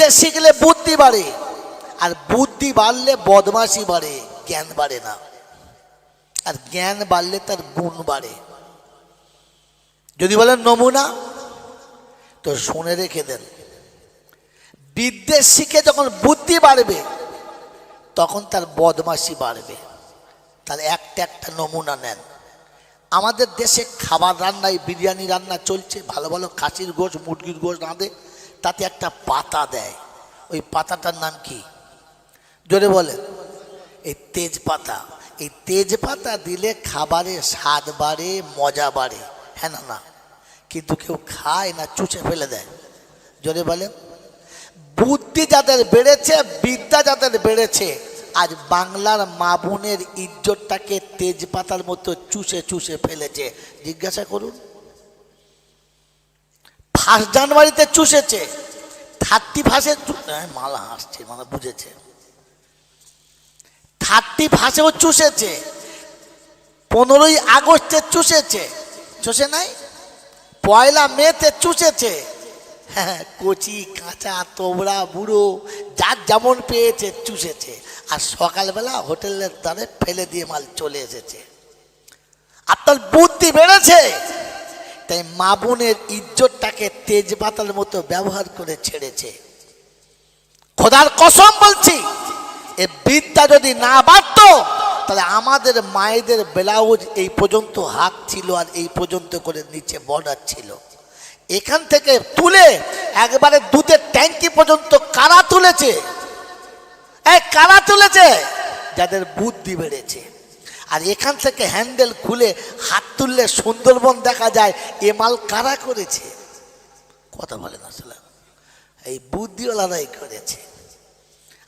বিদ্যে শিখলে বুদ্ধি বাড়ে, আর বুদ্ধি বাড়লে বদমাশি বাড়ে, জ্ঞান বাড়ে না। আর জ্ঞান বাড়লে তার গুণ বাড়ে। যদি বলেন নমুনা, তো শুনে রেখে দেন। বিদ্যে শিখে যখন বুদ্ধি বাড়বে তখন তার বদমাশি বাড়বে। তার একটা নমুনা নেন। আমাদের দেশে খাবার রান্নায় বিরিয়ানি রান্না চলছে, ভালো ভালো খাসির গোশ মুরগির গোশ রাঁধে, তাতে একটা পাতা দেয়। ওই পাতাটার নাম কি? জোরে বলেন। এই তেজপাতা। এই তেজপাতা দিলে খাবারের স্বাদ বাড়ে, মজা বাড়ে, হ্যাঁ না? না, কিন্তু কেউ খায় না, চুষে ফেলে দেয়। জোরে বলেন। বুদ্ধি যাদের বেড়েছে, বিদ্যা যাদের বেড়েছে, আজ বাংলার মা বোনের ইজ্জতটাকে তেজপাতার মতো চুষে চুষে ফেলেছে। জিজ্ঞাসা করুন। 1 জানুয়ারিতে চুষেছে, 31 মালা হাসছে, মানে বুঝেছে, 31 চুষেছে, 15ই আগস্টে চুষেছে, চুষে নাই? 1 মেতে চুষেছে। হ্যাঁ, কচি কাঁচা তোবড়া বুড়ো যার যেমন পেয়েছে চুষেছে। আর সকালবেলা হোটেলের দ্বারে ফেলে দিয়ে মাল চলে এসেছে। আপনার বুদ্ধি বেড়েছে, তাই মা বোনের ইজ্জতটাকে তেজপাতার মতো ব্যবহার করে ছেড়েছে। খোদার কসম বলছি, এ বিদ্যা যদি না বাড়ত, তাহলে আমাদের মায়েদের ব্লাউজ এই পর্যন্ত হাত ছিল, আর এই পর্যন্ত করে নিচে বর্ডার ছিল। এখান থেকে তুলে একবারে দুধের ট্যাঙ্কি পর্যন্ত কারা তুলেছে? কারা তুলেছে? যাদের বুদ্ধি বেড়েছে। আর এখান থেকে হ্যান্ডেল খুলে হাত তুললে সুন্দরবন দেখা যায়, এ মাল কারা করেছে? কথা বলেন আসলে। এই বুদ্ধিওয়ালারাই করেছে।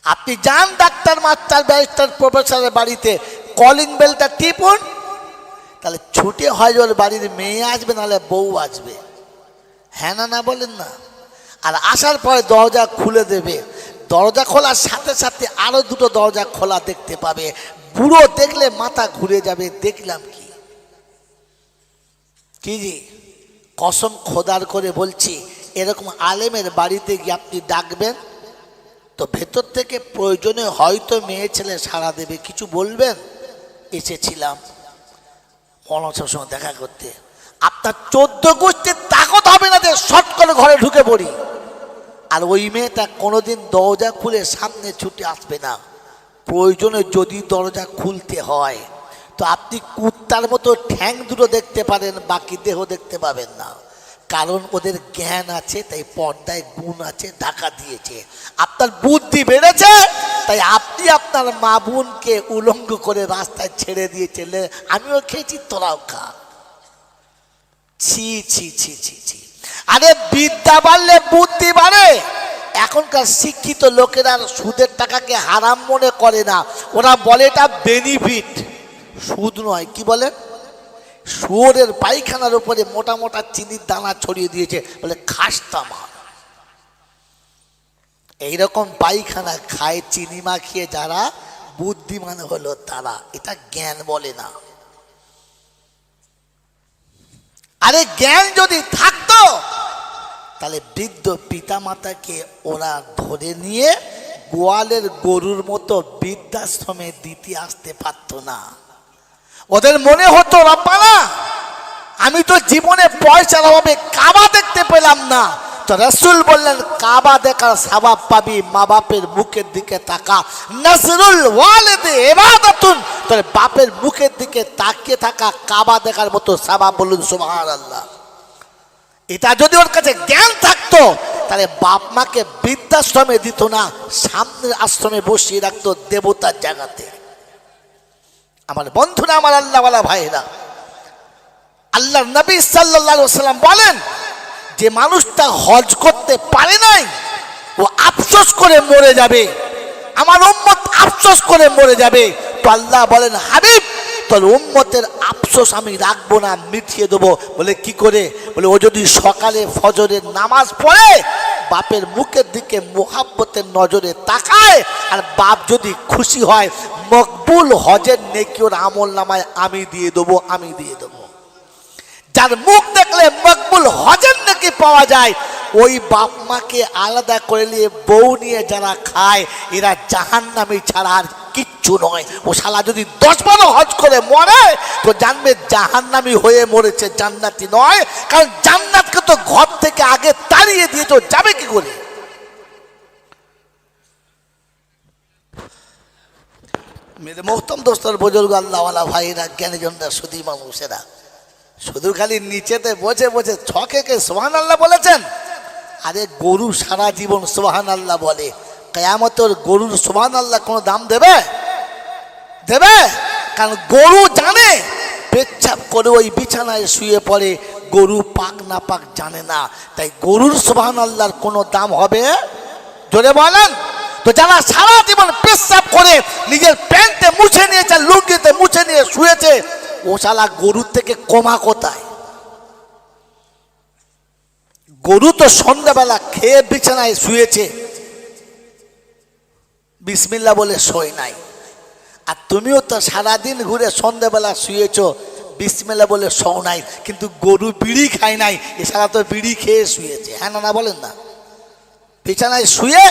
আপনি যান ডাক্তার, মাস্টার, ব্যারিস্টার, প্রফেসরের বাড়িতে, কলিং বেলটা টিপুন, তাহলে ছুটে হয় ওর বাড়ির মেয়ে আসবে, নাহলে বউ আসবে, হ্যাঁ না? না বলেন না? আর আসার পরে দরজা খুলে দেবে। দরজা খোলার সাথে সাথে আরো 2টো দরজা খোলা দেখতে পাবে। বুড়ো দেখলে মাথা ঘুরে যাবে, দেখলাম কি? কি জি, কসম খোদার করে বলছি, এরকম আলেমের বাড়িতে গিয়ে আপনি ডাকবেন, তো ভেতর থেকে প্রয়োজনে হয়তো মেয়ে ছেলে সাড়া দেবে, কিছু বলবেন, এসেছিলাম মৌলানার সঙ্গে দেখা করতে। আপনার 14 গোষ্ঠীর তাকত হবে না যে শর্ট করে ঘরে ঢুকে পড়ি। আর ওই মেয়েটা কোনোদিন দরজা খুলে সামনে ছুটে আসবে না। প্রয়োজনে যদি দরজা খুলতে হয়, তো আপনি কুত্তার মতো ঠ্যাং দুটো দেখতে পারেন, বাকি দেহ দেখতে পাবেন না। কারণ ওদের জ্ঞান আছে, তাই পর্দায় গুণ আছে, ঢাকা দিয়েছে। আপনার বুদ্ধি বেড়েছে, তাই আপনি আপনার মা বোনকে উলঙ্গ করে রাস্তায় ছেড়ে দিয়েছেন। আমিও খেয়েছি, তোরাও খা। ছি ছি ছি ছি ছি। আরে বিদ্যা বাড়লে বুদ্ধি বাড়ে। এখনকার শিক্ষিত লোকেরা সুদের টাকাকে হারাম মনে করে না, ওরা বলে এটা বেনিফিট। সুদ নয়, কি বলেন? শুয়োরের পায়খানার উপরে মোটা মোটা চিনির দানা ছড়িয়ে দিয়েছে, বলে খাস্তা মাল। এইরকম পায়খানা খায় চিনি মাখিয়ে যারা বুদ্ধিমান হলো তারা, এটা জ্ঞান বলে না। আরে জ্ঞান যদি থাকতো, তাহলে বৃদ্ধ পিতামাতাকে ওরা ধরে নিয়ে গোয়ালের গরুর মতো বৃদ্ধাশ্রমে দিতে আসতে পারত না। ওদের মনে হতো, রব্বানা, আমি তো জীবনে পয়সার অভাবে কাবা দেখতে পেলাম না, তো রাসূল বললেন কাবা দেখার সওয়াব পাবি, মা বাপের মুখের দিকে তাকা। নাজরুল ওয়ালিদে ইবাদাতুন, তোর বাপের মুখের দিকে তাকিয়ে থাকা কাবা দেখার মতো সওয়াব। বলুন সুবহানাল্লাহ। এটা যদি ওর কাছে জ্ঞান থাকতো, তাহলে বাপ মাকে বৃদ্ধাশ্রমে দিত না, সামনের আশ্রমে বসিয়ে রাখতো দেবতার জায়গাতে। আমার বন্ধুরা, আমার আল্লাহওয়ালা ভাইরা, আল্লাহর নবী সাল্লাল্লাহু আলাইহি ওয়াসাল্লাম বলেন, যে মানুষটা হজ করতে পারে নাই, ও আফসোস করে মরে যাবে। আমার উম্মত আফসোস করে মরে যাবে। তো আল্লাহ বলেন, হাবিব, তোর উম্মতের আফসোস আমি রাখবো না, মিটিয়ে দেবো। বলে কি করে? বলে ও যদি সকালে ফজরের নামাজ পড়ে, বাপের মুখের দিকে মুহাব্বতের নজরে তাকায়, আর বাপ যদি খুশি হয়, মকবুল হজের নেকি ওর আমল নামায় আমি দিয়ে দেবো, আমি দিয়ে দেবো। যার মুখ দেখলে মকবুল হজের নেকি পাওয়া যায়, ওই বাপ মাকে আলাদা করে নিয়ে বউ নিয়ে যারা খায় এরা জাহান্নামী ছাড়া আর কিচ্ছু নয়। ও শালা যদি 10-12 হজ করে মরে তো জানবে জাহান্নামী হয়ে মরেছে, জান্নাতি নয়। কারণ জান্নাতকে তো ঘর থেকে আগে তাড়িয়ে দিয়ে তো যাবে কি করে? মেরে মোহতম দোস্তর বুজুর্গ আল্লাহওয়ালা ভাইরা জ্ঞানীজনরা শুধু মানুষেরা শুধু খালি নিচেতে বসে বসে ছকে সুবহানাল্লাহ বলেছেন। আরে গরু সারা জীবন সুবহানাল্লাহ বলে, কিয়ামতের গরুর সুবহানাল্লাহ কোনো দাম দেবে? দেবে? কারণ গরু জানে পেচ্ছাপ করে ওই বিছানায় শুয়ে পড়ে, গরু পাক না পাক জানে না, তাই গরুর সুবহানাল্লাহর কোনো দাম হবে? জোরে বলেন। তো যারা সারা জীবন পেচ্ছাপ করে নিজের প্যান্টে মুছে নিয়েছে, লুঙ্গিতে মুছে নিয়ে শুয়েছে, ও শালা গরুর থেকে কমা কোথায়? গরু তো সন্ধ্যাবেলা খেয়ে বিছানায় শুয়েছে, বিসমিল্লাহ বলে শোয় নাই। আর তুমিও তো সারাদিন ঘুরে সন্ধ্যাবেলা শুয়েছ, বিসমিল্লাহ বলে শোও নাই। কিন্তু গরু বিড়ি খায় নাই, এছাড়া তো বিড়ি খেয়ে শুয়েছে। হ্যাঁ না বলেন না? বিছানায় শুয়ে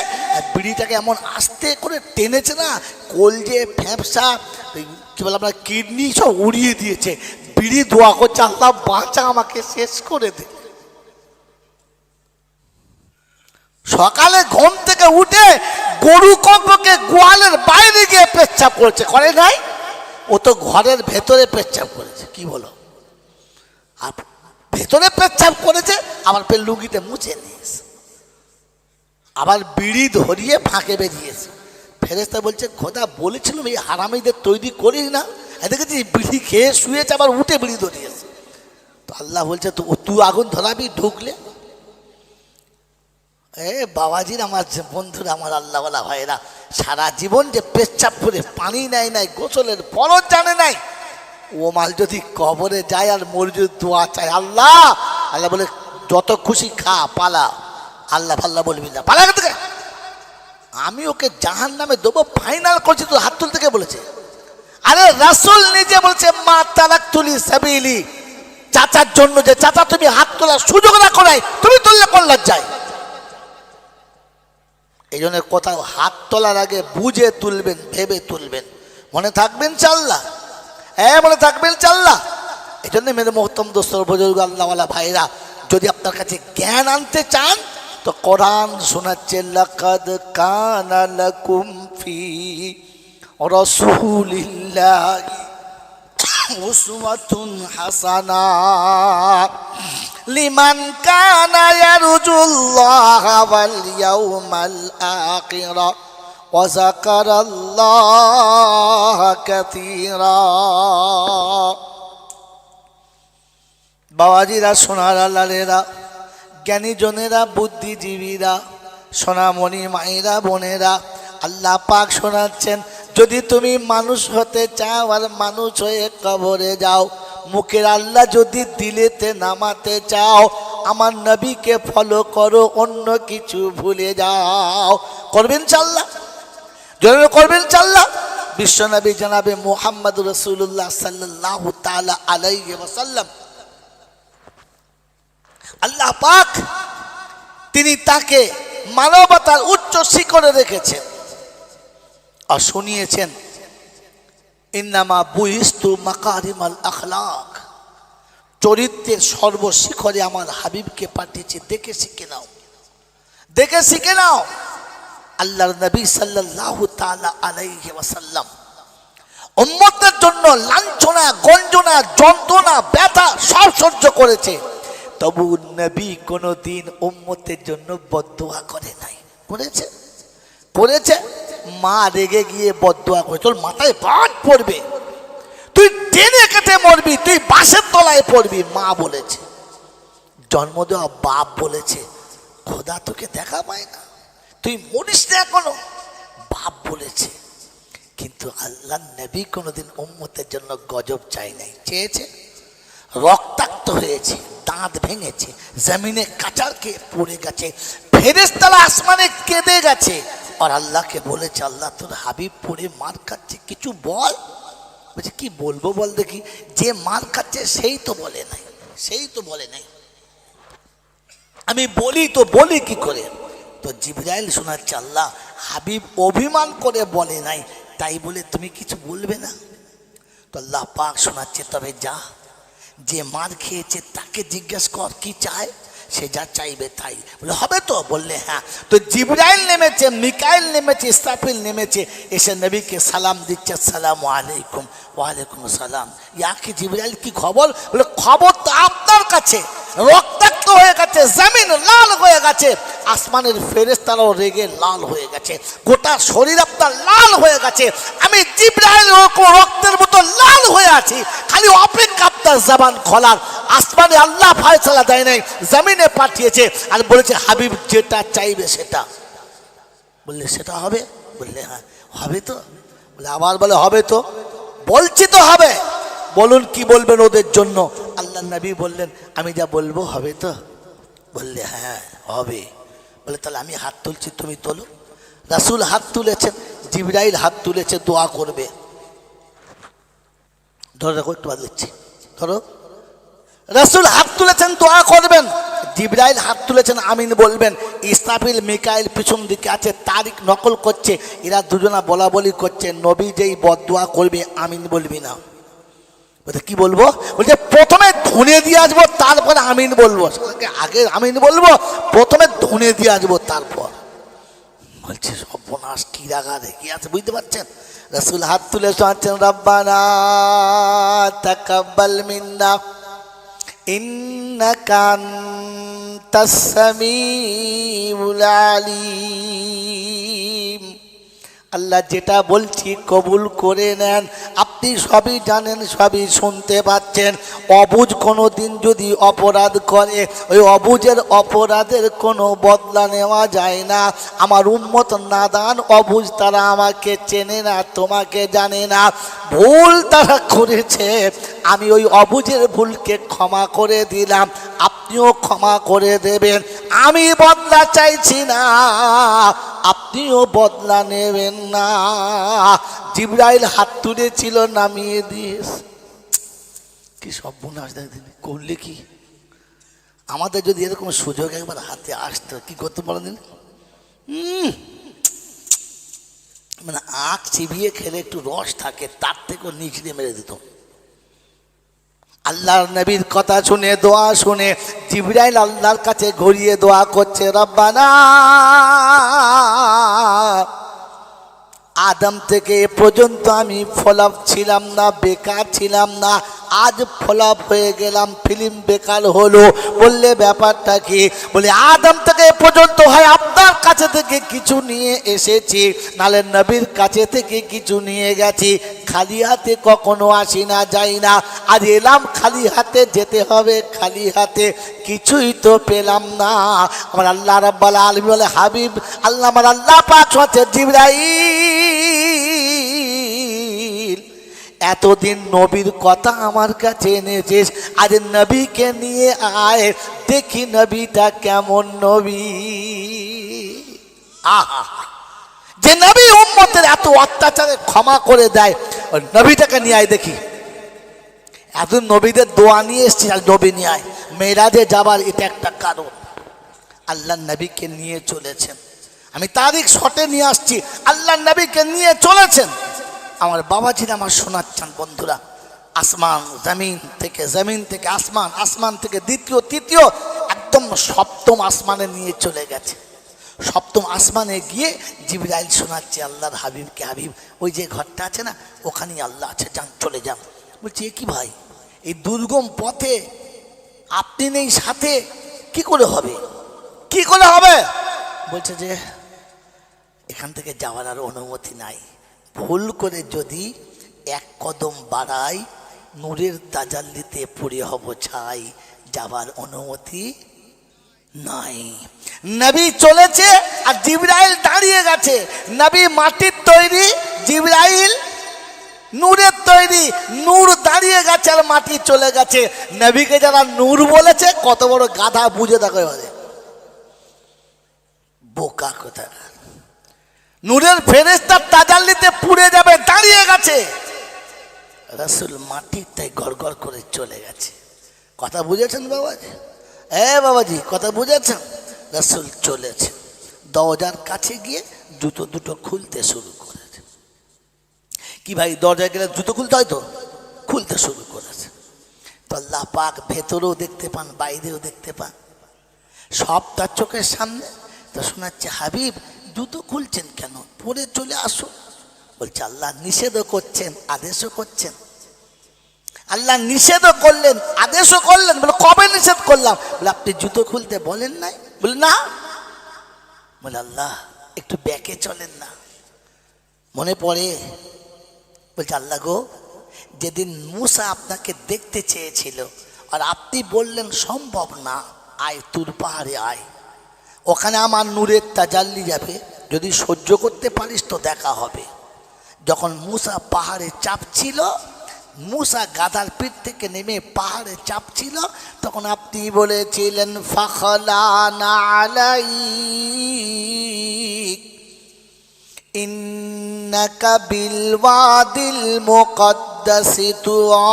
বিড়িটাকে এমন আস্তে করে টেনেছে না, কলজে ফ্যাপসা কি বলে আপনার কিডনি সব উড়িয়ে দিয়েছে। বিড়ি দোয়া করছে, আল্লাহ বাঁচা, আমাকে শেষ করে দে। সকালে ঘুম থেকে উঠে গরু কম্পকে গোয়ালের বাইরে গিয়ে পেচ্ছাপ করেছে, করে নাই? ও তো ঘরের ভেতরে পেচ্ছাপ করেছে। কি বলো? আর ভেতরে পেচ্ছাপ করেছে, আবার লুঙ্গিতে মুছে নিয়েছে, আবার বিড়ি ধরিয়ে ফাঁকে বেরিয়েছে। ফেরেশতা বলছে, খোদা বলেছিলাম এই হারামিদের তৈরি করিস না, দেখেছি বিড়ি খেয়ে শুয়েছে আবার উঠে বিড়ি ধরিয়েছে। তো আল্লাহ বলছে, তো তুই আগুন ধরাবি ঢুকলে? বাবাজির আমার বন্ধুরা, আমার আল্লাহওয়ালা ভাইরা, সারা জীবন যে পেচ্ছাপ করে পানি নেয় নাই, গোসলের ফরজ জানে নাই, ও মাল যদি কবরে যায় আর মসজিদ দোয়া চায়, আল্লাহ আল্লাহ বলে যত খুশি খা, পালা, আল্লাহ ফাল্লাহ বলবি না, পালা থেকে আমি ওকে জাহান্নামে দেবো, ফাইনাল করছি। তো হাত তুলতে কে বলেছে? আরে রাসূল নিজে বলছে, মা তারাকতুলি সাবিলি, চাচার জন্য যে চাচা তুমি হাত তোলার সুযোগ না করাই, তুমি তুললে কোন লজ্জায়? এই জন্য কোথাও হাত তোলার আগে বুঝে তুলবেন, ভেবে তুলবেন। মনে থাকবেন চাল্লা? হ্যাঁ, মনে থাকবেন চাল্লা। এই জন্য মেরে মোহতম দোস্তর বুজুর্গ আল্লাহওয়ালা ভাইরা, যদি আপনার কাছে জ্ঞান আনতে চান তো কোরআন শোনাচ্ছে, লাকাদ কানা লাকুম ফি রাসূলিল্লাহি উসওয়াতুন হাসানাহ লিমান কানা ইয়ারজুল্লাহা ওয়াল ইয়াউমাল আখিরা ওয়া যাকারাল্লাহা কাসীরা। বাবাজিরা, সোনার আল্লাহরা, জ্ঞানীজনেরা, বুদ্ধিজীবীরা, সোনামণি মায়েরা, বোনেরা, আল্লাহ পাক শোনাচ্ছেন, যদি তুমি মানুষ হতে চাও আর মানুষ হয়ে কবরে যাও, মুখের আল্লাহ যদি দিলেতে নামাতে চাও, আমার নবীকে ফলো করো, অন্য কিছু ভুলে যাও। করবেন চাল্লা? জরুরি করবেন চাল্লা? বিশ্বনবী জনাবে মুহাম্মদ রাসূলুল্লাহ সাল্লাল্লাহু তাআলা আলাইহি ওয়াসাল্লাম, আল্লাহ পাক তিনি তাকে মানবতার উচ্চ শিখরে রেখেছেন আর শুনিয়েছেন, ইন্নামা বুইস্তু মাকারিমাল আখলাক, চরিত্রের সর্বশিখরে আমার হাবিবকে পাঠিয়েছে, দেখে শিখে নাও, দেখে শিখে নাও। আল্লাহর নবী সাল্লাল্লাহু তাআলা আলাইহি ওয়াসাল্লাম উম্মতের জন্য লাঞ্ছনা, গঞ্জনা, যন্ত্রণা, ব্যথা সব সহ্য করেছে, তবু নবী কোনোদিন উম্মতের জন্য বদদুয়া করে নাই। করেছে? করেছে। মা রেগে গিয়ে বদদুয়া করে, তোর মাথায় বাজ পড়বে, তুই টেনে কেটে মরবি, তুই বাঁশের তলায় পড়বি, মা বলেছে। জন্ম দেওয়া বাপ বলেছে, খোদা তোকে দেখা পায় না, তুই মরিস না এখনো, বাপ বলেছে। কিন্তু আল্লাহ নবী কোনোদিন উম্মতের জন্য গজব চাই নাই। চেয়েছে? রক্তাক্ত হয়েছে, দাঁত ভেঙেছে, জমিনে কাঁচার খেয়ে পড়ে গেছে, ফেরেশতারা আসমানে কেঁদে গেছে, আর আল্লাহকে বলেছে, আল্লাহ তোর হাবিব পড়ে মার খাচ্ছে, কিছু বল। বলছে, কি বলবো বল দেখি? যে মার খাচ্ছে সেই তো বলে নাই, সেই তো বলে নাই। আমি বলি তো বলি কি করে? তো জিবরাইল শোনাচ্ছে আল্লাহ হাবিব অভিমান করে বলে নাই, তাই বলে তুমি কিছু বলবে না? তো আল্লাহ পাক শোনাচ্ছে তবে যা, যে মার খেয়েছে তাকে জিজ্ঞেস কর কি চায়, সে যা চাইবে তাই। বলে হবে তো? বললে হ্যাঁ। তো জিবরাইল নেমেছে, মিকাইল নেমেছে, ইসরাফিল নেমেছে, এসে নবীকে সালাম দিচ্ছে, আসসালামু আলাইকুম। ওয়ালাইকুম সালাম। ইয়া কি জিবরাইল, কি খবর? বলে খবর তো আপনার কাছে, রক্তাক্ত হয়ে গেছে, জমিন লাল হয়ে গেছে, আসমানের ফেরেশতারাও রেগে লাল হয়ে গেছে, গোটা শরীর আপনার লাল হয়ে গেছে, আমি জিবরাইল রক্তের মতো লাল হয়ে আছি, খালি অপেক্ষা আপনার জবান খোলার। আসমানে আল্লাহ ফয়সালা দেয় নাই, জমিনে পাঠিয়েছে আর বলেছে হাবিব যেটা চাইবে সেটা। বললে সেটা হবে? বললে হ্যাঁ হবে তো। বলে আবার বলে হবে তো? বলছি তো হবে। বলুন কি বলবেন ওদের জন্য? আল্লাহ নবী বললেন আমি যা বলবো হবে তো? বললে হ্যাঁ হবে। বলে তাহলে আমি হাত তুলছি, তুমি তোলো। রাসূল হাত তুলেছেন, জিবরাইল হাত তুলেছে, দোয়া করবে। ধরো দেখো, একটু বাদ দিচ্ছি, ধরো। রাসূল হাত তুলেছেন, দোয়া করবেন। জিবরাইল হাত তুলেছেন, আমিন বলবেন। ইসরাফিল মিকাইল পিছন দিকে আছে, তারিখ নকল করছে, এরা দুজনা বলা বলি করছে, নবী যেই বদদোয়া করবে আমিন বলবি না। বলতে কি বলবো? বলছে প্রথমে ধনে দিয়ে আসবো তারপরে আমিন বলবো। আগে আমিন বলবো, প্রথমে ধনে দিয়ে আসবো তারপর। বলছে সর্বনাশ, কি রাগা দেখি আছে, বুঝতে পারছেন? রাসূল হাত তুলে শোনাচ্ছেন রব্বানা তাকাব্বাল মিন্না ইন্নাকা আনতাস সামিউল আলিম। আল্লাহ যেটা বলছি কবুল করে নেন, আপনি সবই জানেন, সবই শুনতে পাচ্ছেন। অবুঝ কোনো দিন যদি অপরাধ করে, ওই অবুঝের অপরাধের কোনো বদলা নেওয়া যায় না। আমার উম্মত নাদান অবুঝ, তারা আমাকে চেনে না, তোমাকে জানে না, ভুল তারা করেছে, আমি ওই অবুঝের ভুলকে ক্ষমা করে দিলাম, আপনিও ক্ষমা করে দেবেন। আমি বদলা চাইছি না, আপনিও বদলা নেবেন না। জিবরাইল হাত তুলেছিল, নামিয়ে দিয়েছে। কি সর্বনাশ করলে! কি আমাদের যদি এরকম সুযোগ একবার হাতে আসতো, কি করতে বলেন? মানে আখ চিবিয়ে খেলে একটু রস থাকে, তার থেকেও নিচড়ে মেরে দিত। আল্লাহর নবীর কথা শুনে, দোয়া শুনে জিবরাইল আল্লাহর কাছে ঘুরিয়ে দোয়া করছে, রব্বানা আদম থেকে এ পর্যন্ত আমি ফলাপ ছিলাম না, বেকার ছিলাম না, আজ ফলাপ হয়ে গেলাম, ফিল্ম বেকার হলো। বললে ব্যাপারটা কি? বলে আদম থেকে এ পর্যন্ত হয় আপনার কাছে থেকে কিছু নিয়ে এসেছি, নালে নবীর কাছে থেকে কিছু নিয়ে গেছি, খালি হাতে কখনো আসি না, যাই না, আজ এলাম খালি হাতে, যেতে হবে খালি হাতে, কিছুই তো পেলাম না। আমার আল্লাহ রাব্বুল আলামিন বলে হাবিব, আল্লাহ আমার আল্লাহ পাক হচ্ছে জিবরাইল, এতদিন নবীর কথা আমার কাছে এনেছিস, আজ নবীকে নিয়ে আয়, দেখি নবীটা কেমন নবী। আহা, যে নবী উম্মতের এত অত্যাচারে ক্ষমা করে দেয়, ওই নবীটাকে নিয়ে আয় দেখি। এত নবীদের দোয়া নিয়ে এসছি, আর নবী নিয়ে আয়। মেরাজে যাবার এটা একটা কারণ, আল্লাহ নবীকে নিয়ে চলেছেন। আমি তারিখ শটে নিয়ে আসছি, আল্লাহ নবীকে নিয়ে চলেছেন। আমার বাবাজিরা আমার শোনাচ্ছেন বন্ধুরা, আসমান জমিন থেকে, জমিন থেকে আসমান, আসমান থেকে দ্বিতীয় তৃতীয়, একদম সপ্তম আসমানে নিয়ে চলে গেছে। সপ্তম আসমানে গিয়ে জিবরাইল শোনাচ্ছে আল্লাহর হাবিবকে, হাবিব ওই যে ঘরটা আছে না, ওখানেই আল্লাহ আছে, যান চলে যান। বলছি এ কি ভাই, এই দুর্গম পথে আপনি নেই সাথে, কি করে হবে, কি করে হবে? বলছে যে এখান থেকে যাওয়ার আর অনুমতি নাই, ভুল করে যদি এক কদম বাড়াই, নূরের তাজাল্লিতে পুড়ে হব ছাই, যাবার অনুমতি নাই। নবী চলেছে আর জিবরাইল দাঁড়িয়ে গেছে। নবী মাটির তৈরি, জিবরাইল নূরের তৈরি, নূর দাঁড়িয়ে গেছে আর মাটি চলে গেছে। নবীকে যারা নূর বলেছে, কত বড় গাধা, বুঝে দেখো এবারে, বোকা কোথাকার। নূরের ফেরেশতার তাজাল্লিতে পুড়ে যাবে, দাঁড়িয়ে গেছে। রাসূল মাটির তাই গড়গড় করে চলে গেছে। কথা বুঝেছেন বাবা? বাবাজি কথা বুঝেছেন? রাসূল চলেছে, দরজার কাছে গিয়ে জুতো দুটো খুলতে শুরু করেছে। কি ভাই, দরজায় গেলে জুতো খুলতে হয় তো, খুলতে শুরু করেছে। তো আল্লাহ পাক ভেতরেও দেখতে পান, বাইরেও দেখতে পান, সব তার চোখের সামনে। তো শোনাচ্ছে, হাবিব জুতো খুলছেন কেন, পরে চলে আসো। বলছে আল্লাহ নিষেধও করছেন, আদেশও করছেন। আল্লাহ নিষেধও করলেন, আদেশও করলেন। বলে কবে নিষেধ করলাম? বলে আপনি জুতো খুলতে বলেন নাই। বলে না। বলে আল্লাহ একটু ব্যাকে চলেন না, মনে পড়ে। বলছে আল্লাহ গো, যেদিন মূসা আপনাকে দেখতে চেয়েছিল আর আপনি বললেন সম্ভব না, আয় তুর পাহাড়ে আয়, ওখানে আমার নূরের তাজাল্লি যাবে, যদি সহ্য করতে পারিস তো দেখা হবে। যখন মূসা পাহাড়ে চাপছিল, মূসা গাধার পিঠ থেকে নেমে পাহাড়ে চাপছিল, তখন আপনি বলেছিলেন ফাখলানা আলাইক ইন্নাকা বিল ওয়াদিল মুকদ্দাসি তুআ।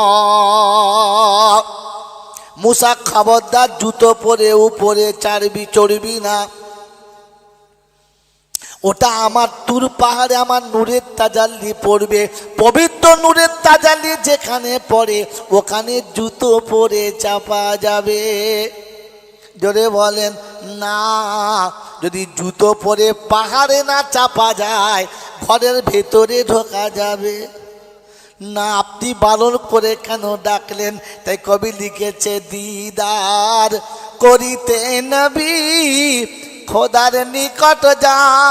মূসা খবরদার জুতো পরে উপরে চড়বি না, ওটা আমার তুর পাহাড়ে আমার নূরের তাজাল্লি পড়বে, পবিত্র নূরের তাজাল্লি যেখানে পড়ে ওখানে জুতো পরে চাপা যাবে। জোরে বলেন না। যদি জুতো পরে পাহাড়ে না চাপা যায়, ঘরের ভেতরে ঢোকা যাবে না। আপনি বারণ করে কেন ডাকলেন? তাই কবি লিখেছে, দিদার করিতে নবী খোদার নিকট যায়,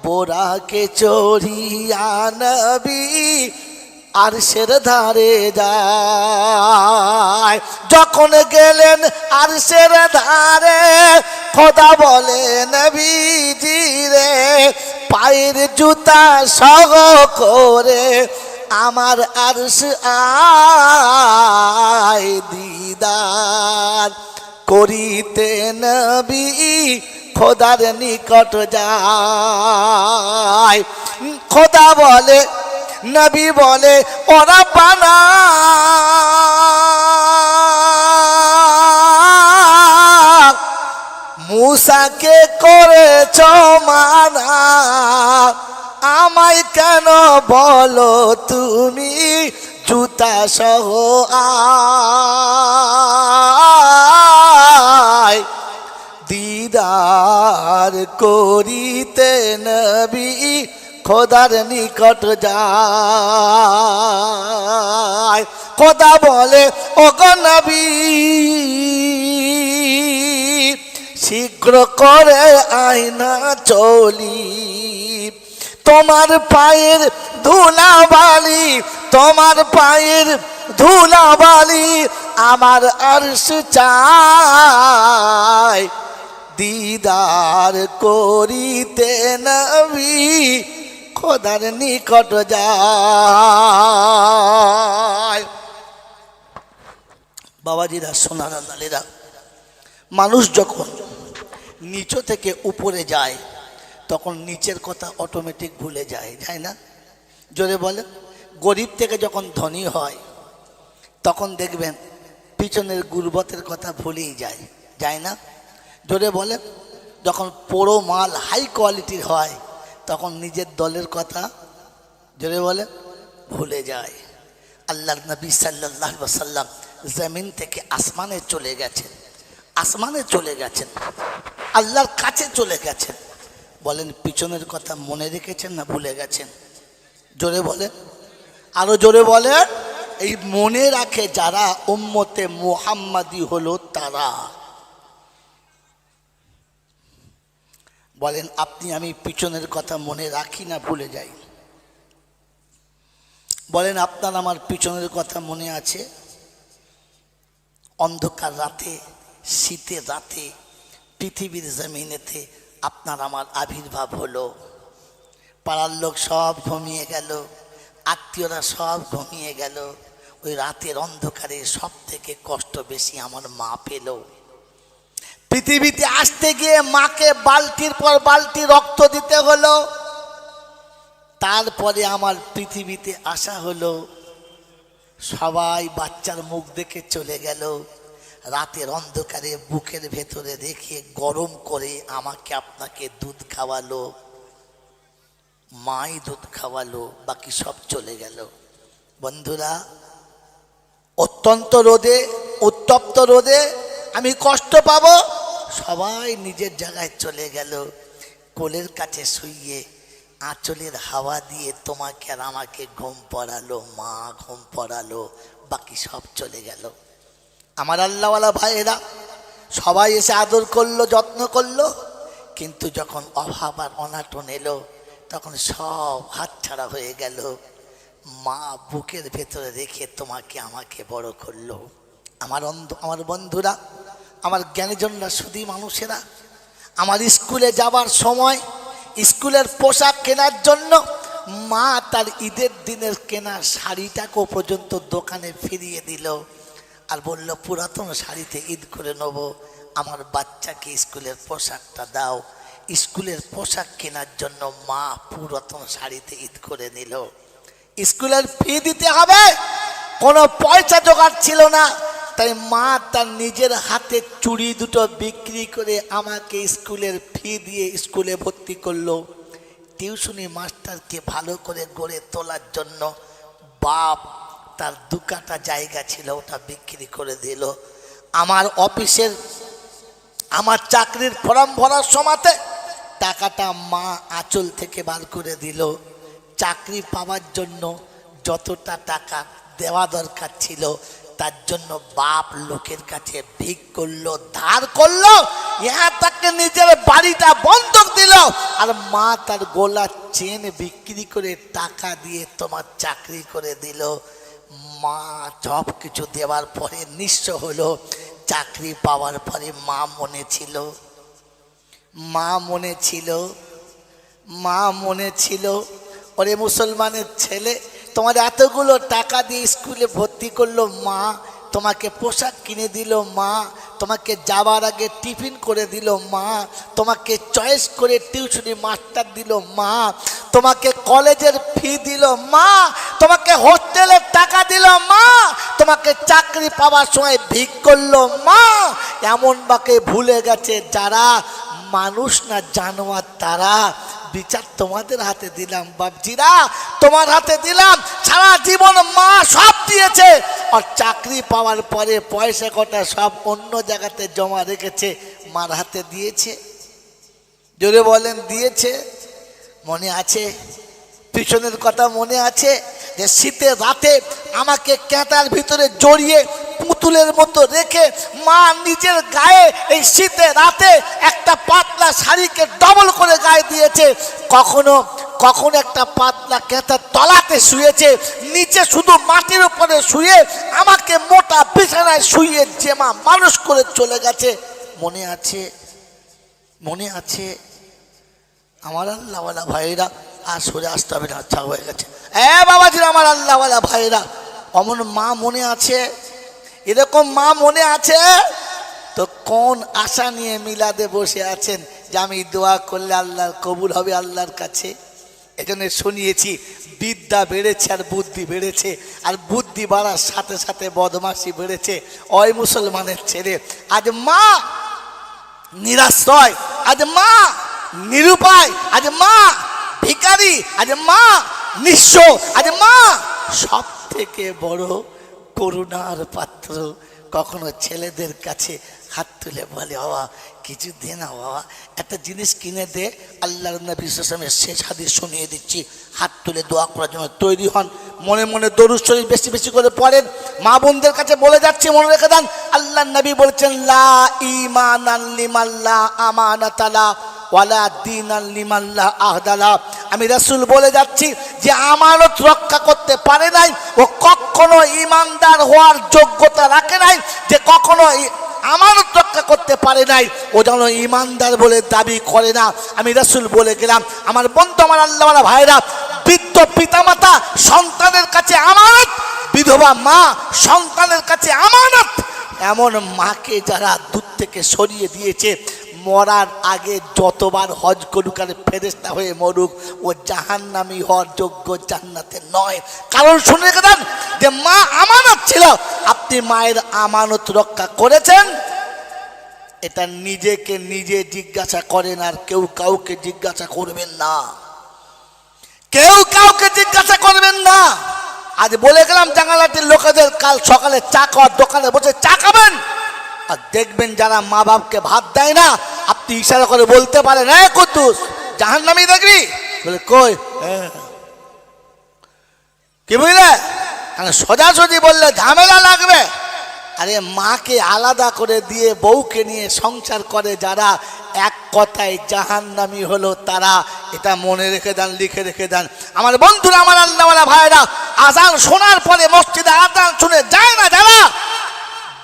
বোরাকে চড়িয়া নবী আরশের ধারে যায়। যখন গেলেন আরশের ধারে, খোদা বলে নবীজি রে, পায়ের জুতা সহ করে আমার আরশ আয়, দিদার করিতে নবী খোদার নিকট যায়। খোদা বলে, নবী বলে, ওরা বানা মূসাকে করেছ মানা, আমায় কেন বলো তুমি জুতা সহ আয়, দিদার করিতে নবী খোদার নিকট যায়। খোদা বলে, ওগো নবী শীঘ্র করে আয়না চলি, তোমার পায়ের ধুলাবালি, তোমার পায়ের ধুলাবালি আমার আরশ চাই, দিদার করিতে নবী খোদার নিকট যায়। বাবাজিরা, সোনার লালেরা, মানুষ যখন নিচ থেকে উপরে যায় তখন নিচের কথা অটোমেটিক ভুলে যায়, যায় না? জোরে বলে। গরিব থেকে যখন ধনী হয় তখন দেখবেন পিছনের গুরবতের কথা ভুলেই যায়, যায় না? জোরে বলে। যখন পোড়ো মাল হাই কোয়ালিটির হয় তখন নিজের দলের কথা, জোরে বলে, ভুলে যায়। আল্লাহর নবী সাল্লাল্লাহু আলাইহি ওয়াসাল্লাম জমিন থেকে আসমানে চলে গেছেন, আসমানে চলে গেছেন, আল্লাহর কাছে চলে গেছেন। বলেন পিছনের কথা মনে রেখেছেন না ভুলে গেছেন? জোরে বলে, আরো জোরে বলে। এই মনে রাখে যারা উম্মতে মুহাম্মাদি হলো তারা। বলেন আপনি আমি পিছনের কথা মনে রাখি না ভুলে যাই? বলেন আপনার আমার পিছনের কথা মনে আছে? অন্ধকার রাতে, শীতের রাতে পৃথিবীর জমিনেতে আপনার আমার আবির্ভাব হলো। পাড়ার লোক সব ঘুমিয়ে গেল, আত্মীয়রা সব ঘুমিয়ে গেল। ওই রাতের অন্ধকারে সব থেকে কষ্ট বেশি আমার মা পেল। পৃথিবীতে আসতে গিয়ে মাকে বালতির পর বালতি রক্ত দিতে হলো, তারপরে আমার পৃথিবীতে আসা হলো। সবাই বাচ্চার মুখ দেখে চলে গেল। রাতের অন্ধকারে বুকের ভেতরে রেখে গরম করে আমাকে আপনাকে দুধ খাওয়ালো, মাই দুধ খাওয়ালো, বাকি সব চলে গেল। বন্ধুরা, অত্যন্ত রোদে, উত্তপ্ত রোদে আমি কষ্ট পাবো, সবাই নিজের জায়গায় চলে গেল। কোলের কাছে শুইয়ে আঁচলের হাওয়া দিয়ে তোমাকে আর আমাকে ঘুম পড়ালো, মা ঘুম পড়ালো, বাকি সব চলে গেল। আমার আল্লাহওয়ালা ভাইয়েরা সবাই এসে আদর করলো, যত্ন করলো, কিন্তু যখন অভাব আর অনাটন এলো তখন সব হাতছাড়া হয়ে গেল। মা বুকের ভেতরে রেখে তোমাকে আমাকে বড় করলো। আমার বন্ধুরা, আমার জ্ঞানীজনরা, শুধু মানুষেরা, আমার স্কুলে যাবার সময় স্কুলের পোশাক কেনার জন্য মা তার ঈদের দিনের কেনা শাড়িটাকেও পর্যন্ত দোকানে ফিরিয়ে দিল আর বলল, পুরাতন শাড়িতে ঈদ করে নেব, আমার বাচ্চাকে স্কুলের পোশাকটা দাও। স্কুলের পোশাক কেনার জন্য মা পুরাতন শাড়িতে ঈদ করে নিল। স্কুলের ফি দিতে হবে, কোনো পয়সা জোগাড় ছিল না, তাই মা তার নিজের হাতে চুড়ি দুটো বিক্রি করে আমাকে স্কুলের ফি দিয়ে স্কুলে ভর্তি করলো। টিউশনি মাস্টারকে ভালো করে গড়ে তোলার জন্য বাপ তার 2 কাঠা জায়গা ছিল, ওটা বিক্রি করে দিল। আমার অফিসের, আমার চাকরির ফর্ম ভরার সময়তে টাকাটা মা আঁচল থেকে বার করে দিল। চাকরি পাওয়ার জন্য যতটা টাকা দেওয়া দরকার ছিল তার জন্য বাপ লোকের কাছে ভিক করলো, ধার করলো, ইহা তাকে নিজের বাড়িটা বন্ধক দিল। আর মা তার গোলার চেন বিক্রি করে টাকা দিয়ে তোমার চাকরি করে দিল। মা সব কিছু দেওয়ার পরে নিঃস্ব হলো। চাকরি পাওয়ার পরে মা মনে ছিল, মা মনে ছিল, মা মনে ছিল, ওরে মুসলমানের ছেলে, তোমার এতগুলো টাকা দিয়ে স্কুলে ভর্তি করলো মা, তোমাকে পোশাক কিনে দিল মা, তোমাকে যাওয়ার আগে টিফিন করে দিল মা, তোমাকে চয়েস করে টিউশনি মাস্টার দিল মা, তোমাকে কলেজের ফি দিল মা, তোমাকে হোস্টেলের টাকা দিল মা, তোমাকে চাকরি পাওয়ার সময় ভিক করলো মা। এমন বাকে ভুলে গেছে যারা মানুষ না জানোয়ার, তারা। বিচার তোমাদের হাতে দিলাম বাপজিরা, তোমার হাতে দিলাম। সারা জীবন মা সব দিয়েছে, আর চাকরি পাওয়ার পরে পয়সা কটা সব অন্য জায়গাতে জমা রেখেছে, মার হাতে দিয়েছে। জোরে বলেন, দিয়েছে? মনে আছে? পিছনের কথা মনে আছে? যে শীতের রাতে আমাকে ক্যাঁটার ভিতরে জড়িয়ে পুতুলের মতো রেখে মা নিজের গায়ে এই শীতের রাতে একটা পাতলা শাড়িকে ডবল করে গায়ে দিয়েছে। কখনো কখনো একটা পাতলা ক্যাঁটার তলাতে শুয়েছে, নিচে শুধু মাটির উপরে শুয়ে আমাকে মোটা বিছানায় শুয়ে যে মা মানুষ করে চলে গেছে। মনে আছে? মনে আছে? আমার আল্লাহওয়ালা ভাইরা, আর সরে আসতে হবে না, আচ্ছা হয়ে গেছে। বাবাজিরা, আমার আল্লাহওয়ালা ভাইরা, অমন মা মনে আছে? এরকম মা মনে আছে? তো কোন আশা নিয়ে মিলাদে বসে আছেন যে আমি দোয়া করলে আল্লাহর কবুল হবে আল্লাহর কাছে? এজন্য শুনিয়েছি, বিদ্যা বেড়েছে আর বুদ্ধি বেড়েছে, আর বুদ্ধি বাড়ার সাথে সাথে বদমাশি বেড়েছে। ওই মুসলমানের ছেলে, আজ মা নিরাশ্রয়, আজ মা নিরুপায়, আজ মা ভিখারি, আজ মা নিঃস্ব, আজ মা সব থেকে বড় করুণার পাত্র। কখনো ছেলেদের কাছে হাত তুলে বলে, বাবা কিছু দে না, বাবা একটা জিনিস কিনে দে। আল্লাহর নবী সাল্লাল্লাহু শেষ হাদিস শুনিয়ে দিচ্ছি, হাত তুলে দোয়া করার জন্য তৈরি হন। মনে মনে দরুদ শরীফ বেশি বেশি করে পড়েন। মা বোনদের কাছে বলে যাচ্ছি, মনে রেখে দেন, আল্লাহর নবী বলেছেন, লা ঈমানান লিমান লা আমানাতা লা ওয়ালা দীনান লিমান লা আহদা লা। আমি রাসূল বলে যাচ্ছি, যে আমানত রক্ষা করতে পারে নাই ও কখনো ঈমানদার হওয়ার যোগ্যতা রাখে নাই, যে কখনো আমানত রক্ষা করতে পারে নাই, ও যেন ঈমানদার বলে দাবি করে না। আমি রাসূল বলে গেলাম। আমার বন্ধু, আমার আল্লাহওয়ালা ভাইরা, বৃদ্ধ পিতামাতা সন্তানের কাছে আমানত, বিধবা মা সন্তানের কাছে আমানত। এমন মাকে যারা দূর থেকে সরিয়ে দিয়েছে, মরার আগে যতবার হজ করুক আর ফেরেশতা হয়ে মরুক, ও জাহান্নামী হওয়ার যোগ্য, জান্নাতে নয়। কারণ শুনে রেখে দেন যে মা আমানত ছিল, আপনি মায়ের আমানত রক্ষা করেছেন, এটা নিজেকে নিজে জিজ্ঞাসা করেন, আর কেউ কাউকে জিজ্ঞাসা করবেন না, কেউ কাউকে জিজ্ঞাসা করবেন না। আজ বলে গেলাম জাঙ্গালাটির লোকেদের, কাল সকালে চা খাওয়ার দোকানে বসে চা খাবেন, আর দেখবেন যারা মা বাপকে ভাত দেয় না, আপনি ইশারা করে বলতে পারেন, হ্যাঁ কুদ্দুস জাহান্নামী দেখবি, বলে কই কি বুঝলে, কারণ সোজাসুজি বললে ঝামেলা লাগবে। আরে মাকে আলাদা করে দিয়ে বউকে নিয়ে সংসার করে যারা, এক কথায় জাহান্নামী হলো তারা। এটা মনে রেখে দেন, লিখে রেখে দেন আমার বন্ধুরা, আমার আল্লাহওয়ালা ভাইরা। আজান শোনার পরে মসজিদে আজান শুনে যায় না যারা,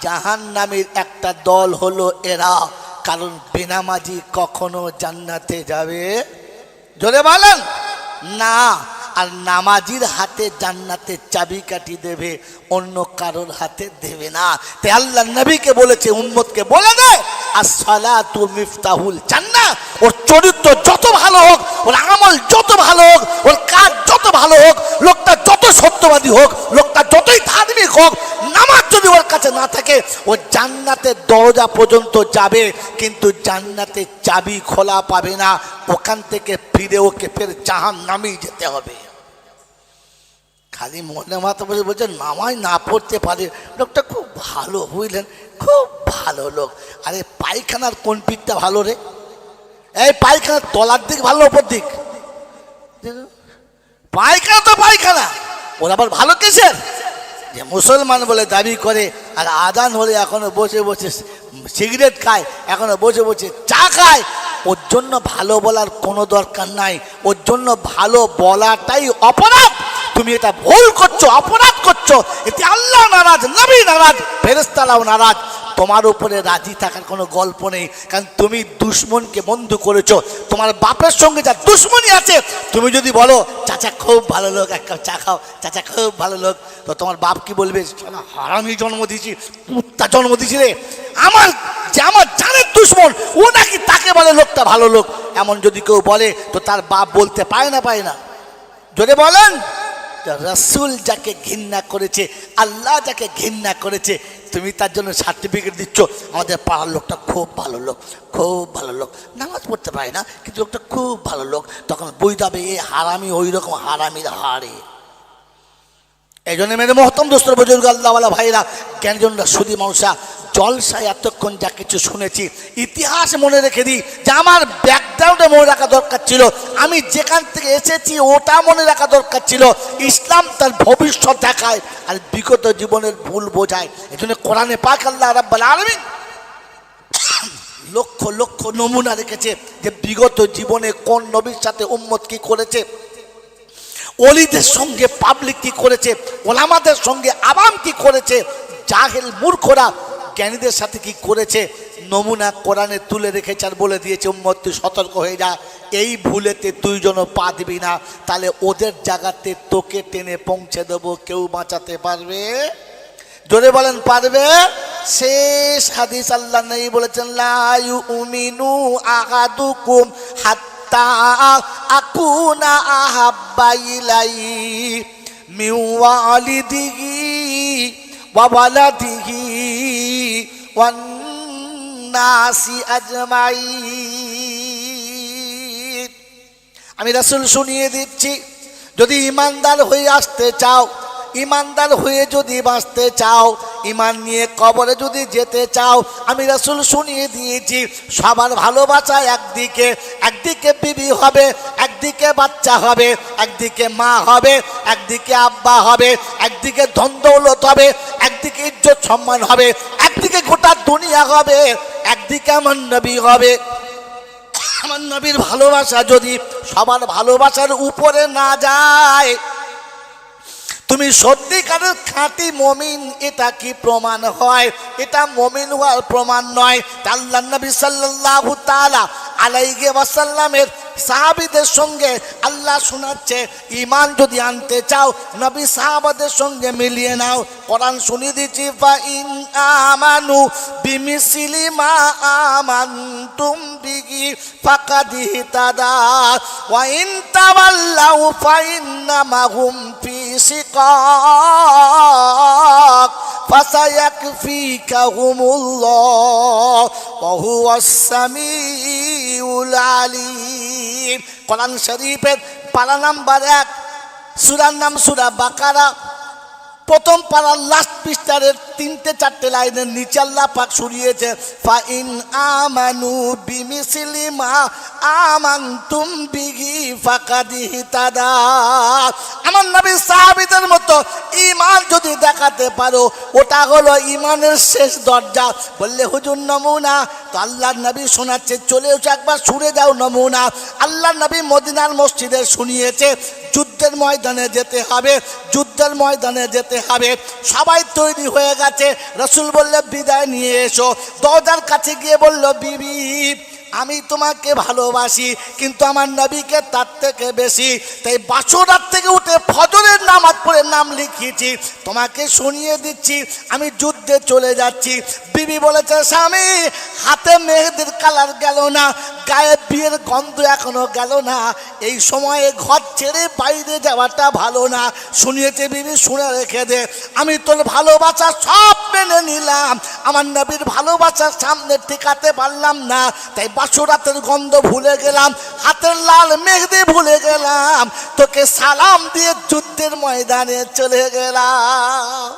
জাহান্নামীর একটা দল হলো এরা। কারণ বেনামাজি কখনো জান্নাতে যাবে, জোরে বলেন না। আর নামাজির হাতে জান্নাতের চাবিকাঠি দেবে, অন্য কারোর হাতে দেবে না। তাই আল্লাহ নবীকে বলেছে, উম্মতকে বলে দে, আসসালাতু মিফতাহুল জান্নাহ। ওর চরিত্র যত ভালো হোক, ওর আমল যত ভালো হোক, ওর কাজ যত ভালো হোক, লোকটা যত সত্যবাদী হোক, লোকটা যতই ধার্মিক হোক, নামাজ যদি ওর কাছে না থাকে, ও জান্নাতের দরজা পর্যন্ত যাবে, কিন্তু জান্নাতের চাবি খোলা পাবে না। ওখান থেকে ফিরে ওকে ফের জাহান্নামেই যেতে হবে। খালি মনে মাথা বসে বলছে নামাজ না পড়তে পারে, লোকটা খুব ভালো, বুঝলেন, খুব ভালো লোক। আরে পায়খানার কোন পিঠটা ভালো রে? এই পায়খানার তলার দিক ভালো, ওপর দিক? পায়খানা তো পায়খানা, ওরা আবার ভালো কিসের? যে মুসলমান বলে দাবি করে, আর আজান হলে এখনো বসে বসে সিগারেট খায়, এখনো বসে বসে চা খায়। ওর জন্য ভালো বলার কোনো দরকার নাই, ওর জন্য ভালো বলাটাই অপরাধ। তুমি এটা ভুল করছো, অপরাধ করছো, এতে আল্লাহ নারাজ, নবী নারাজ, ফেরেশতারাও নারাজ। তোমার উপরে রাজি থাকার কোনো গল্প নেই, কারণ তুমি দুশ্মনকে বন্ধু করেছো। তোমার বাপের সঙ্গে যা দুশ্মনী আছে, তুমি যদি বলো চাচা খুব ভালো লোক, এক কাপ চা খাও, চাচা খুব ভালো লোক, তো তোমার বাপ কি বলবে? হারামি জন্ম দিয়েছি, কুত্তা জন্ম দিয়েছি রে। আমার জানের দুশ্মন, ও নাকি তাকে বলে লোকটা ভালো লোক। এমন যদি কেউ বলে, তো তার বাপ বলতে পায় না, পায় না? যদি বলেন রাসূল যাকে ঘৃণা করেছে, আল্লাহ যাকে ঘৃণা করেছে, তুমি তার জন্য সার্টিফিকেট দিচ্ছ আমাদের পাড়ার লোকটা খুব ভালো লোক, খুব ভালো লোক, নামাজ পড়তে পারে না কিন্তু লোকটা খুব ভালো লোক, তখন বই যাবে এ হারামি, ওই রকম হারামির হারে। এই জন্য মেরে মহতম দোস্তর বুজুর্গ আল্লাহওয়ালা ভাইরা, জ্ঞানজনরা, সুদী মানুষরা, জলসায় এতক্ষণ যা কিছু শুনেছি, ইতিহাস মনে রেখে দিই যে আমার ব্যাকগ্রাউন্ডে মনে রাখা দরকার ছিল, আমি যেখান থেকে এসেছি ওটা মনে রাখা দরকার ছিল। ইসলাম তার ভবিষ্যৎ দেখায় আর বিগত জীবনের ভুল বোঝায়। এই জন্য কোরআনে পাক আল্লাহ রাব্বুল আলামিন লক্ষ লক্ষ নমুনা রেখেছে যে বিগত জীবনে কোন নবীর সাথে উম্মত কি করেছে, ওলিদের সঙ্গে পাবলিক কি করেছে, ওলামাদের সঙ্গে আবাম কি করেছে, জাহেল মূর্খরা জ্ঞানীদের সাথে কি করেছে, নমুনা কোরআনে তুলে রেখেছে আর বলে দিয়েছে উম্মত তুই সতর্ক হয়ে যা, এই ভুলেতে তুই যেন পা দিবি না, তাহলে ওদের জায়গাতে তোকে টেনে পৌঁছে দেবো। কেউ বাঁচাতে পারবে? জোরে বলেন পারবে? শেষ হাদিস আল্লাহ নবী বলেছেন, লা ইউমিনু আহাদুকুম হাত্তা আকুনা আহাব্বা ইলাইহি মিন ওয়ালিদিহি ওয়া ওয়ালাদিহি ওয়ান নাসি আজমাইন। আমি রাসূল শুনিয়ে দিচ্ছি, যদি ইমানদার হয়ে আসতে চাও, ইমানদার হয়ে যদি বাঁচতে চাও, ইমান নিয়ে কবরে যদি যেতে চাও, আমি রাসূল শুনিয়ে দিয়েছি সবার ভালোবাসা একদিকে, একদিকে বিবি হবে, একদিকে বাচ্চা হবে, একদিকে মা হবে, একদিকে আব্বা হবে, একদিকে ধন দৌলত হবে, একদিকে ইজ্জত সম্মান হবে, একদিকে গোটা দুনিয়া হবে, একদিকে আমার নবী হবে। আমার নবীর ভালোবাসা যদি সবার ভালোবাসার উপরে না যায়, তুমি সত্যিকারের খাঁটি মুমিন, এটা কি প্রমাণ হয়? এটা মুমিন হওয়ার প্রমাণ নয়। আল্লাহর নবী সাল্লাল্লাহু তাআলা আলাইহি ওয়াসাল্লামের সাহাবীদের সঙ্গে আল্লাহ শোনাচ্ছে, ঈমান যদি আনতে চাও নবী সাহাবাদের সঙ্গে মিলিয়ে নাও। কোরআন শুনিয়ে দিচ্ছি, ফা ইন আমানু বিমিসলি মা আমানতুম বিহি ফাকাদ ইহতাদা ওয়া ইন তাওয়াল্লাউ ফাইন্নামা হুম ফি শিকাক ফাসায়াকফিকাহুমুল্লাহ ওয়া হুয়াস সামিউল আলিম। কোরআন শরীফের পারা নাম্বার 1, সূরার নাম সূরা বাকারা, প্রথম পারার লাস্ট পৃষ্ঠার 3-4 লাইনের নিচে আল্লাহ পাক শুনিয়েছে, ফা ইন আমানু বিমিসলি মা আমানতুম বিহি ফাকাদ ইহতাদা। আমার নবী সাহাবীদের মতো ঈমান যদি দেখাতে পারো, ওটা হলো ঈমানের শেষ দরজা। বললে হুজুর নমুনা, তো আল্লাহর নবী শোনাচ্ছে, চলে এসো একবার শুনে যাও নমুনা। আল্লাহর নবী মদিনার মসজিদে শুনিয়েছে, যুদ্ধের ময়দানে যেতে হবে, যুদ্ধের ময়দানে যেতে হবে। সবাই তৈরি হয়ে গেছে। রাসূল বললে বিদায় নিয়ে এসো। দরজার কাছে গিয়ে বলল, বিবি আমি তোমাকে ভালোবাসি, কিন্তু আমার নবীকে তার থেকে বেশি, তাই বাসর রাত থেকে উঠে ফজরের নামাজ পড়ে নাম লিখিয়েছি, তোমাকে শুনিয়ে দিচ্ছি আমি যুদ্ধে চলে যাচ্ছি। বিবি বলেছে, স্বামী হাতে মেহেদির কালার গেল না, গায়ে বিয়ের গন্ধ এখনো গেল না, এই সময়ে ঘর ছেড়ে বাইরে যাওয়াটা ভালো না। শুনিয়েছে বিবি, শুনে রেখে দে, আমি তোর ভালোবাসা সব মেনে নিলাম, আমার নবীর ভালোবাসার সামনে টিকাতে পারলাম না, তাই বাসরাতের গন্ধ ভুলে গেলাম, হাতের লাল মেহেদি ভুলে গেলাম, তোকে সালাম দিয়ে যুদ্ধের ময়দানে চলে গেলাম।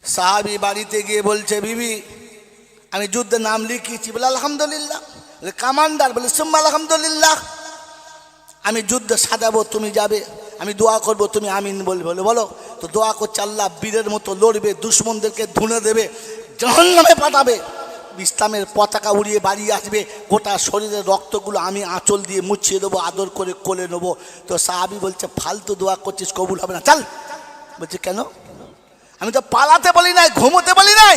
সাহাবী বাড়িতে গিয়ে বলছে, বিবি আমি যুদ্ধে নাম লিখিয়েছি। বলে আলহামদুলিল্লাহ। বলে কমান্ডার? বলে সুম্মা আলহামদুলিল্লাহ। আমি যুদ্ধে সাজাবো, তুমি যাবে, আমি দোয়া করবো, তুমি আমিন বলবে। বলে বলো। তো দোয়া করছে, আল্লাহ বীরের মতো লড়বে, দুশ্মনদেরকে ধুনে দেবে, জাহান্নামে পাঠাবে, ইসলামের পতাকা উড়িয়ে বাড়ি আসবে, গোটা শরীরের রক্তগুলো আমি আঁচল দিয়ে মুছিয়ে দেবো, আদর করে কোলে নেবো। তো সাহাবী বলছে, ফালতু দোয়া করছিস, কবুল হবে না, চল। বলছে কেন? আমি তো পালাতে বলি নাই, ঘুমোতে বলি নাই।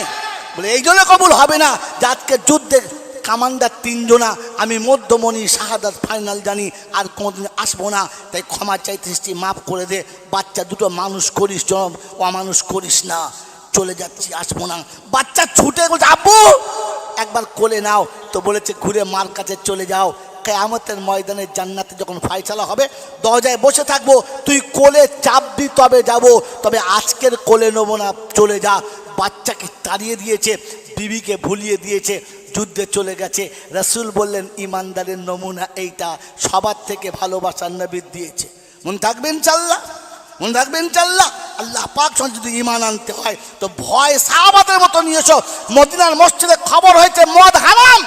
বলে এই জন্য কবুল হবে না যে আজকে যুদ্ধে কমান্ডার 3 জনা, আমি মধ্যমণি শাহাদাত ফাইনাল জানি, আর কোনোদিন আসবো না, তাই ক্ষমা চাইতেছি, মাফ করে দে, বাচ্চা দুটো মানুষ করিস, জনম অমানুষ করিস না, চলে যাচ্ছি, আসবো না। বাচ্চা ছুটে বলছে, আব্বু একবার কোলে নাও। তো বলেছে, ঘুরে মার কাছে চলে যাও, কিয়ামতের ময়দানে জান্নাতে যখন ফায়সালা হবে দরজায় বসে থাকবো, তুই কোলে চাপবি তবে যাব, তবে আজকের কোলে নেব না, চলে যা। বাচ্চাকে তাড়িয়ে দিয়েছে, বিবিকে ভুলিয়ে দিয়েছে, যুদ্ধে চলে গেছে। রাসূল বললেন, ইমানদারের নমুনা এইটা, সবার থেকে ভালোবাসার নবী দিয়েছে। মনে থাকবেন ইনশাআল্লাহ, মনে রাখবেন ইনশাআল্লাহ। আল্লাহ পাক সঙ্গে যদি ঈমান আনতে হয় তো ভয় সাহাবাদের মতো নিয়ে এসো। মদিনার মসজিদে খবর হয়েছে মদ হারাম,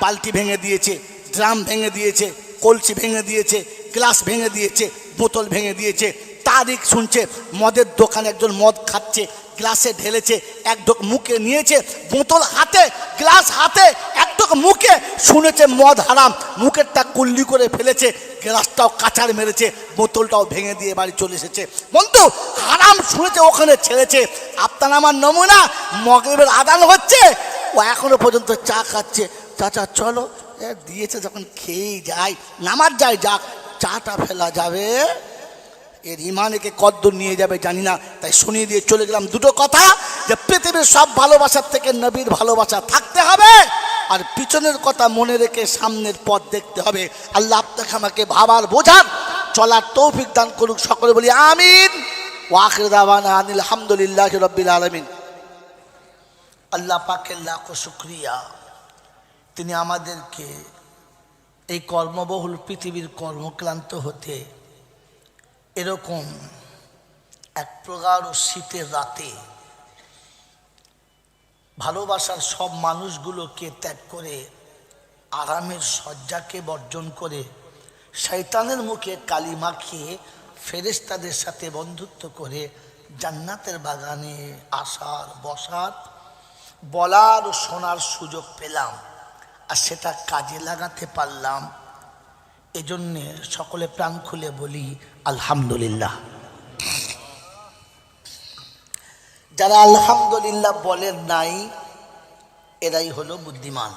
বালতি ভেঙে দিয়েছে, ড্রাম ভেঙে দিয়েছে, কলসি ভেঙে দিয়েছে, গ্লাস ভেঙে দিয়েছে, বোতল ভেঙে দিয়েছে। তারিখ শুনছে, মদের দোকানে একজন মদ খাচ্ছে, গ্লাসে ঢেলেছে, এক ঢোক মুখে নিয়েছে, বোতল হাতে, গ্লাস হাতে, এক ঢোক মুখে, শুনেছে মদ হারাম, মুখেরটা কুল্লি করে ফেলেছে, গ্লাসটাও কাঁচার মেরেছে, বোতলটাও ভেঙে দিয়ে বাড়ি চলে এসেছে। বন্ধু হারাম শুনেছে, ওখানে ছেড়েছে। আপনার আমার নমুনা, মাগরিবের আযান হচ্ছে, ও এখনো পর্যন্ত চা খাচ্ছে। চাচা চলো, দিয়েছে যখন খেয়েই যায়, নামাজ যায়, যাক, চাটা ফেলা যাবে, এর ইমানকে কদ্দূর নিয়ে যাবে জানি না, তাই শুনিয়ে দিয়ে চলে গেলাম দুটো কথা, যে পৃথিবীর সব ভালোবাসার থেকে নবীর ভালোবাসা থাকতে হবে, আর পিছনের কথা মনে রেখে সামনের পথ দেখতে হবে। আল্লাহ আপনাকে আমাকে ভাবার বোঝার চলার তৌফিক দান করুক, সকলে বলি আমিন। ওয়া আখিরু দাওয়ানা আনিল হামদুলিল্লাহি রাব্বিল আলামিন। আল্লাহ পাকের লাখো শুকরিয়া, তিনি আমাদেরকে এই কর্মবহুল পৃথিবীর কর্মক্লান্ত হতে এরকম এক প্রগাঢ় শীতের রাতে ভালোবাসার সব মানুষগুলোকে ত্যাগ করে, আরামের শয্যাকে বর্জন করে, শয়তানের মুখে কালিমা খেয়ে, ফেরেশতাদের সাথে বন্ধুত্ব করে জান্নাতের বাগানে আসার, বসার, বলার ও শোনার সুযোগ পেলাম, আর সেটা কাজে লাগাতে পারলাম। এজন্যে সকলে প্রাণ খুলে বলি আলহামদুলিল্লাহ। যারা আলহামদুলিল্লাহ বলেন নাই, এরাই হলো বুদ্ধিমান।